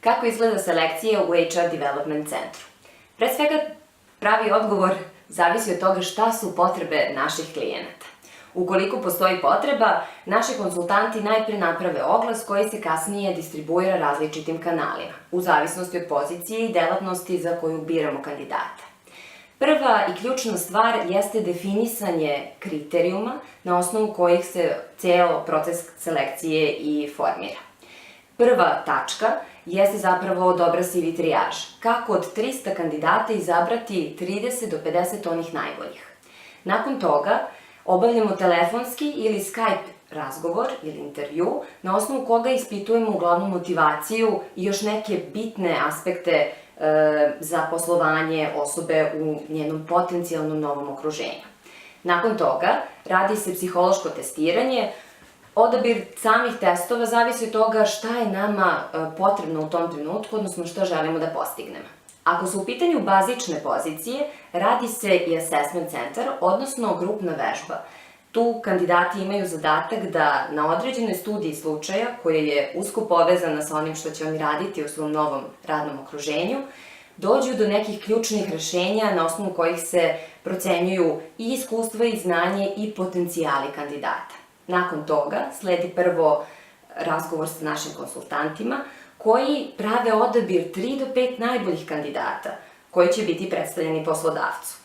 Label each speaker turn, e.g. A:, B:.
A: Kako izgleda selekcija u HR Development centru? Pre svega, pravi odgovor zavisi od toga šta su potrebe naših klijenata. Ukoliko postoji potreba, naši konsultanti najpre naprave oglas koji se kasnije distribuira različitim kanalima, u zavisnosti od pozicije i delatnosti za koju biramo kandidata. Prva i ključna stvar jeste definisanje kriterijuma na osnovu kojih se ceo proces selekcije i formira. Prva tačka jeste zapravo dobra CV trijaž. Kako od 300 kandidata izabrati 30 do 50 onih najboljih. Nakon toga obavljamo telefonski ili Skype razgovor ili intervju na osnovu koga ispitujemo uglavnom motivaciju i još neke bitne aspekte za poslovanje osobe u njenom potencijalnom novom okruženju. Nakon toga radi se psihološko testiranje. Odabir samih testova zavisi od toga šta je nama potrebno u tom trenutku, odnosno šta želimo da postignemo. Ako su u pitanju bazične pozicije, radi se i assessment centar, odnosno grupna vežba. Tu kandidati imaju zadatak da na određenoj studiji slučaja, koja je usko povezana sa onim što će oni raditi u svom novom radnom okruženju, dođu do nekih ključnih rešenja na osnovu kojih se procenjuju i iskustva i znanje i potencijali kandidata. Nakon toga sledi prvo razgovor sa našim konsultantima koji prave odabir 3 do 5 najboljih kandidata koji će biti predstavljeni poslodavcu.